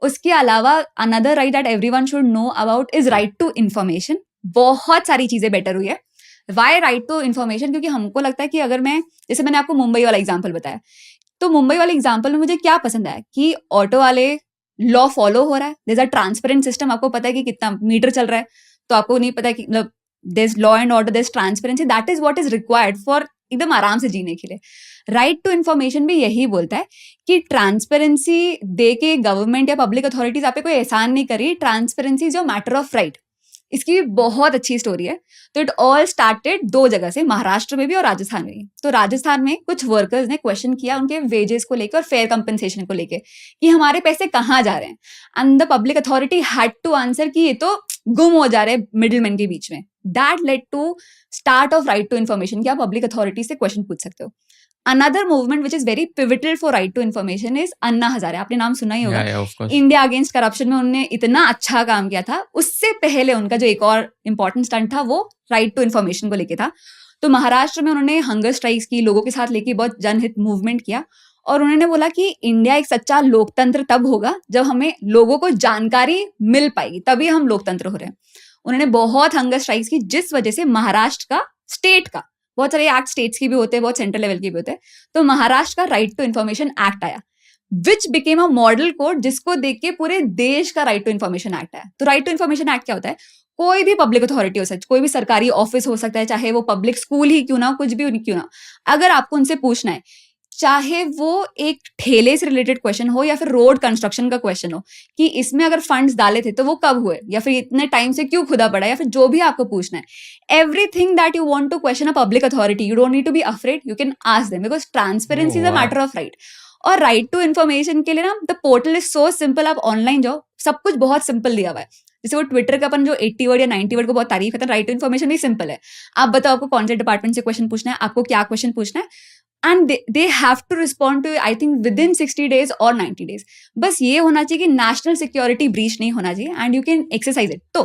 उसके अलावा another right that everyone should know about is right to information. बहुत सारी चीजें बेटर हुई है. Why right to information? क्योंकि हमको लगता है कि अगर मैं, जैसे मैंने आपको मुंबई वाला एग्जाम्पल बताया, तो मुंबई वाले एग्जाम्पल में मुझे क्या पसंद आया कि ऑटो वाले लॉ फॉलो हो रहा है, देयर अ ट्रांसपेरेंट सिस्टम, आपको पता है कि कितना मीटर चल रहा है, तो आपको नहीं पता कि मतलब there is law and order, there is transparency, that is what is required for एकदम आराम से जीने के लिए. राइट टू इन्फॉर्मेशन भी यही बोलता है कि ट्रांसपेरेंसी दे के गवर्नमेंट या पब्लिक अथॉरिटीज आप पे कोई एहसान नहीं करी. Transparency is a matter of right. इसकी बहुत अच्छी स्टोरी है. तो इट ऑल स्टार्टेड 2 जगह से, महाराष्ट्र में भी और राजस्थान में भी. तो राजस्थान में कुछ वर्कर्स ने क्वेश्चन किया उनके वेजेस को लेकर और फेयर कंपनसेशन को लेकर कि हमारे पैसे कहाँ जा रहे हैं. And the public authority had to answer कि ये तो गुम हो जा रहे हैं मिडिलमैन के बीच में. That led to start of right to information कि आप पब्लिक अथॉरिटी से क्वेश्चन पूछ सकते हो. Another movement which is very pivotal for right to information is Anna Hazare. आपने नाम सुना ही होगा. इंडिया अगेंस्ट करप्शन में उन्होंने इतना अच्छा काम किया था. उससे पहले उनका जो एक और इम्पोर्टेंट स्टंट था वो राइट टू इन्फॉर्मेशन को लेके था. तो महाराष्ट्र में उन्होंने हंगर स्ट्राइक्स की, लोगों के साथ लेके बहुत जनहित मूवमेंट किया और उन्होंने बोला कि इंडिया एक सच्चा लोकतंत्र तब होगा जब हमें लोगों को जानकारी मिल पाएगी, तभी हम लोकतंत्र हो रहे हैं. उन्होंने बहुत हंगर स्ट्राइक्स की जिस वजह से महाराष्ट्र का, स्टेट का, बहुत सारे एक्ट स्टेट्स के भी होते हैं, बहुत सेंट्रल लेवल के भी होते हैं, तो महाराष्ट्र का राइट टू इन्फॉर्मेशन एक्ट आया विच बिकेम अ मॉडल कोड जिसको देख के पूरे देश का राइट टू इन्फॉर्मेशन एक्ट आया. तो राइट टू इन्फॉर्मेशन एक्ट क्या होता है? कोई भी पब्लिक अथॉरिटी हो सकती है, कोई भी सरकारी ऑफिस हो सकता है, चाहे वो पब्लिक स्कूल ही क्यों ना हो, कुछ भी क्यों ना, अगर आपको उनसे पूछना है, चाहे वो एक ठेले से रिलेटेड क्वेश्चन हो या फिर रोड कंस्ट्रक्शन का क्वेश्चन हो कि इसमें अगर फंड्स डाले थे तो वो कब हुए या फिर इतने टाइम से क्यों खुदा पड़ा, या फिर जो भी आपको पूछना है, everything that you want to question a public authority, you don't need to be afraid, you can ask them because transparency is a matter of right. और राइट टू इन्फॉर्मेशन के लिए ना the portal is so simple. आप online जाओ, सब कुछ बहुत simple दिया हुआ है. जैसे वो ट्विटर का अपन जो 80 वर्ड या 90 वर्ड को बहुत तारीफ करता है, राइट टू इन्फॉर्मेशन भी सिंपल है. आप बताओ आपको कौन से डिपार्टमेंट से क्वेश्चन पूछना है, आपको क्या क्वेश्चन पूछना है, and they have to respond to I think within 60 days or 90 days. बस ये होना चाहिए कि नेशनल सिक्योरिटी ब्रीच नहीं होना चाहिए and you can exercise it. तो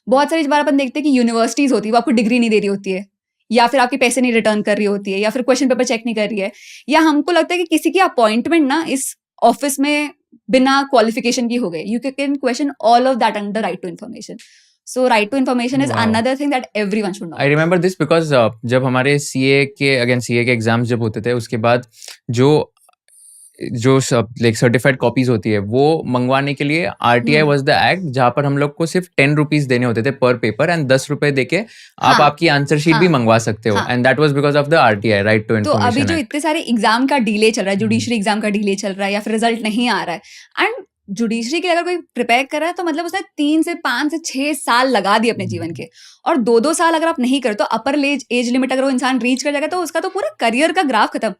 बहुत सारी बार अपन देखते हैं कि यूनिवर्सिटीज होती है वो आपको डिग्री नहीं दे रही होती है, या फिर आपके पैसे नहीं रिटर्न कर रही होती है, या फिर क्वेश्चन पेपर चेक नहीं कर रही है, या हमको लगता है कि किसी की अपॉइंटमेंट ना इस ऑफिस में बिना क्वालिफिकेशन की हो गई. You can question all of that under right to information. So right to information is another thing that everyone should know. I remember this because जब हमारे CA के एग्जाम्स जब होते थे उसके बाद जो लाइक सर्टिफाइड कॉपीज होती है वो मंगवाने के लिए RTI वाज द एक्ट जहाँ पर हम लोग को सिर्फ 10 रुपीज देने होते थे पर पेपर एंड 10 रुपए देके आप आपकी आंसर शीट भी मंगवा सकते हो and that was because of the RTI right to information. तो अभी जो इतने सारे एग्जाम का डिले चल रहा है, जुडिशरी एग्जाम का डिले चल रहा है या फिर रिजल्ट नहीं आ रहा है, एंड जुडिशरी के लिए अगर कोई प्रिपेयर कर रहा है तो मतलब उसने 3 से 5 से 6 साल लगा दिए अपने जीवन के, और 2-2 साल अगर आप नहीं करते तो अपर एज लिमिट अगर वो इंसान रीच कर जाएगा तो उसका तो पूरा करियर का ग्राफ खत्म.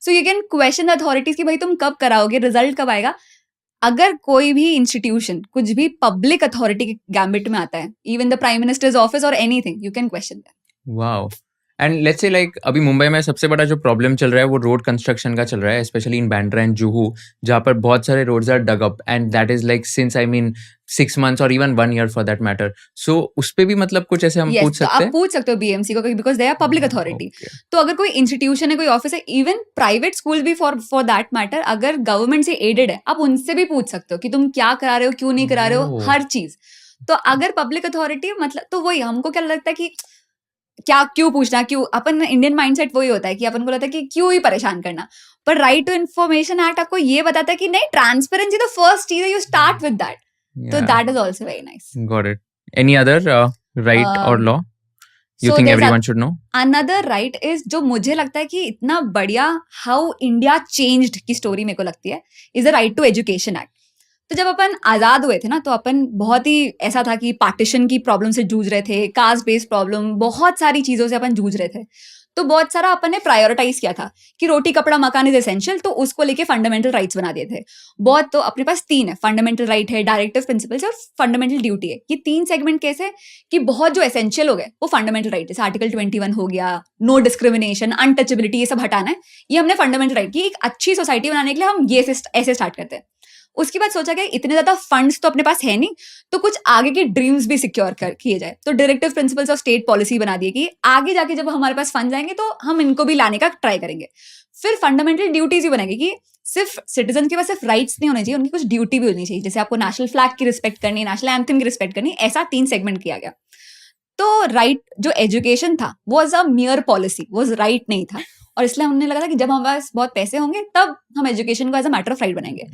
So you can question the authorities कि भाई तुम कब कराओगे, रिजल्ट कब आएगा. अगर कोई भी इंस्टीट्यूशन कुछ भी पब्लिक अथॉरिटी के गैम्बिट में आता है, even the prime minister's office और anything, you can question that. Wow. And let's say like अभी मुंबई में सबसे बड़ा जो प्रॉब्लम चल रहा है वो रोड कंस्ट्रक्शन का चल रहा है, specially in Bandra and Juhu जहाँ पर बहुत सारे roads are dug up and that is like since 6 months और even 1 year for that matter. So उस पे भी मतलब कुछ ऐसे हम पूछ सकते हैं? आप पूछ सकते हो BMC को because they are public authority. तो अगर कोई इंस्टीट्यूशन है, कोई ऑफिस है, इवन प्राइवेट स्कूल भी फॉर दैट मैटर, अगर गवर्नमेंट से एडेड है आप उनसे भी पूछ सकते हो कि तुम क्या करा रहे हो, क्यों नहीं करा रहे हो, हर चीज. तो अगर पब्लिक अथॉरिटी मतलब, तो वही हमको क्या लगता है कि क्या क्यों पूछना, क्यों, अपन इंडियन माइंडसेट वही होता है कि अपन को लगता है कि क्यों ही परेशान करना. पर राइट टू इन्फॉर्मेशन एक्ट आपको ये बताता है कि नहीं, ट्रांसपेरेंसी तो फर्स्ट चीज है, you start with that. So that is also very nice. Got it. Any other right or law you think everyone should know? Another right is जो मुझे लगता है कि इतना बढ़िया how India changed की स्टोरी मेरे को लगती है, is the right to education act. तो जब अपन आजाद हुए थे ना, तो अपन बहुत ही ऐसा था कि पार्टीशन की प्रॉब्लम से जूझ रहे थे, कास्ट बेस्ड प्रॉब्लम, बहुत सारी चीजों से अपन जूझ रहे थे. तो बहुत सारा अपन ने प्रायोरिटाइज किया था कि रोटी कपड़ा मकान इज एसेंशियल, तो उसको लेके फंडामेंटल राइट्स बना दिए थे बहुत. तो अपने पास 3 है, फंडामेंटल राइट है, डायरेक्टिव प्रिंसिपल्स और फंडामेंटल ड्यूटी है. ये 3 सेगमेंट कैसे कि बहुत जो एसेंशियल हो गए वो फंडामेंटल राइट, जैसे आर्टिकल 21 हो गया, नो डिस्क्रिमिनेशन, अनटचेबिलिटी, ये सब हटाना है, ये हमने फंडामेंटल राइट की. एक अच्छी सोसाइटी बनाने के लिए हम ये ऐसे स्टार्ट करते हैं. उसके बाद सोचा गया इतने ज्यादा फंड्स तो अपने पास है नहीं, तो कुछ आगे के ड्रीम्स भी सिक्योर किए जाए. तो directive principles of state policy बना दिए कि आगे जाके जब हमारे पास फंड्स आएंगे तो हम इनको भी लाने का ट्राई करेंगे. फिर फंडामेंटल ड्यूटीज भी बनेगी कि सिर्फ सिटीजन के पास सिर्फ राइट्स नहीं होने चाहिए, उनकी कुछ ड्यूटी भी होनी चाहिए, जैसे आपको नेशनल फ्लैग की रिस्पेक्ट करनी, नेशनल एंथम की रिस्पेक्ट करनी, ऐसा 3 सेगमेंट किया गया। तो राइट जो एजुकेशन था was a मियर policy, was right नहीं था, और इसलिए हमने लगा था कि जब हमारे पास बहुत पैसे होंगे तब हम एजुकेशन को as a matter of right बनाएंगे।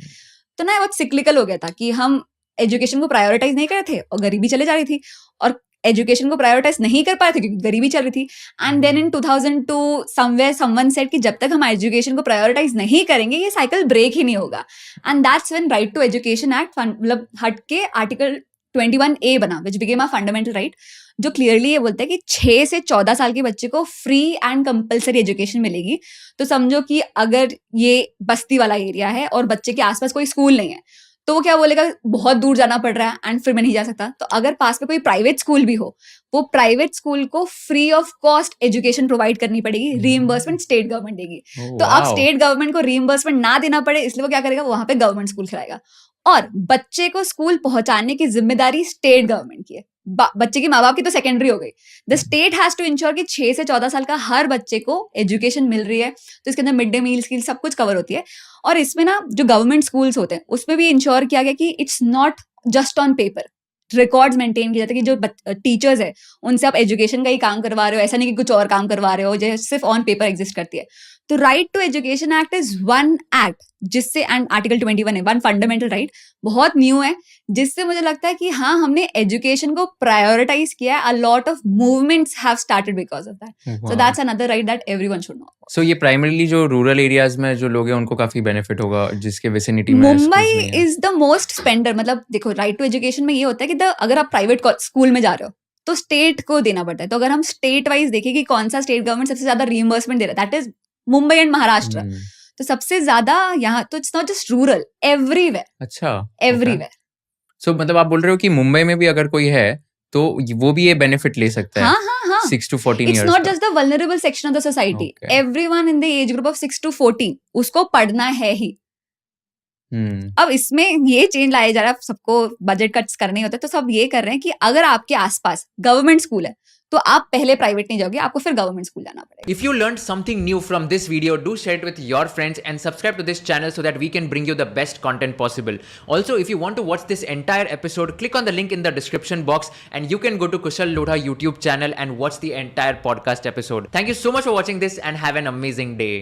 तो ना बहुत सिक्लिकल हो गया था कि हम एजुकेशन को प्रायोरिटाइज नहीं कर रहे थे और गरीबी चले जा रही थी, और एजुकेशन को प्रायोरिटाइज नहीं कर पाए थे क्योंकि गरीबी चल रही थी। And then in 2002 somewhere someone said कि जब तक हम एजुकेशन को प्रायोरिटाइज नहीं करेंगे ये साइकिल ब्रेक ही नहीं होगा। And that's when right to education act मतलब हट के आर्टिकल 21A बना, which became a fundamental right, जो क्लियरली ये बोलता है कि 6 से 14 साल के बच्चे को फ्री एंड कंपलसरी एजुकेशन मिलेगी। तो समझो कि अगर ये बस्ती वाला एरिया है और बच्चे के आसपास कोई स्कूल नहीं है, तो वो क्या बोलेगा, बहुत दूर जाना पड़ रहा है एंड फिर मैं नहीं जा सकता। तो अगर पास में कोई प्राइवेट स्कूल भी हो, वो प्राइवेट स्कूल को free of cost education provide करनी पड़ेगी, रीइंबर्समेंट स्टेट गवर्नमेंट देगी। तो अब स्टेट गवर्नमेंट को रीइंबर्समेंट ना देना पड़े, इसलिए वो क्या करेगा, वहां पे गवर्नमेंट स्कूल खिलाएगा, और बच्चे को स्कूल पहुंचाने की जिम्मेदारी स्टेट गवर्नमेंट की है। बच्चे की माँ बाप की तो सेकेंडरी हो गई। The state has to ensure कि 6 से 14 साल का हर बच्चे को एजुकेशन मिल रही है। तो इसके अंदर मिड डे मील स्कील सब कुछ कवर होती है। और इसमें ना जो गवर्नमेंट स्कूल्स होते हैं उसमें भी इंश्योर किया गया कि it's not just on paper, records maintain किए जाते हैं कि जो टीचर्स है उनसे आप एजुकेशन का ही काम करवा रहे हो, ऐसा नहीं कि कुछ और काम करवा रहे हो जो सिर्फ ऑन पेपर एग्जिस्ट करती है। तो right to education act is one act जिससे, एंड आर्टिकल 21 है, वन फंडामेंटल राइट, बहुत न्यू है, जिससे मुझे लगता है कि हाँ हमने एजुकेशन को प्रायोरिटाइज किया है। A lot of movements have started because of that. So that's another right that everyone should know. So ये प्राइमरीली जो रूरल एरियाज में जो लोग हैं उनको काफी बेनिफिट होगा, जिसके विसिनिटी में Mumbai is the most spender. मतलब देखो, राइट टू एजुकेशन में ये होता है कि अगर आप प्राइवेट स्कूल में जा रहे हो तो स्टेट को देना पड़ता है। तो अगर हम स्टेट वाइज देखें कि कौन सा स्टेट गवर्नमेंट सबसे ज्यादा रीइंबर्समेंट दे रहा है, that is Mumbai and Maharashtra. तो सबसे ज्यादा यहाँ तो it's not just rural, everywhere. अच्छा, एवरीवेयर। सो मतलब आप बोल रहे हो कि मुंबई में भी अगर कोई है तो वो भी ये बेनिफिट ले सकता है। हाँ 6 to 14 इट्स years नॉट का। Just the vulnerable section of the society, everyone in the age group of 6 to 14 उसको पढ़ना है ही। अब इसमें ये चेंज लाया जा रहा है, सबको बजट कट्स करने होते हैं, तो सब ये कर रहे हैं कि अगर आपके आसपास गवर्नमेंट स्कूल है तो आप पहले प्राइवेट नहीं जाओगे, आपको फिर गवर्नमेंट स्कूल जाना पड़ेगा। If you learned something new from this video, do share it with your friends and subscribe to this channel so that we can bring you the best content possible. Also, if you want to watch this entire episode, click on the link in the description box and you can go to Kushal Lodha YouTube channel and watch the entire podcast episode. Thank you so much for watching this and have an amazing day.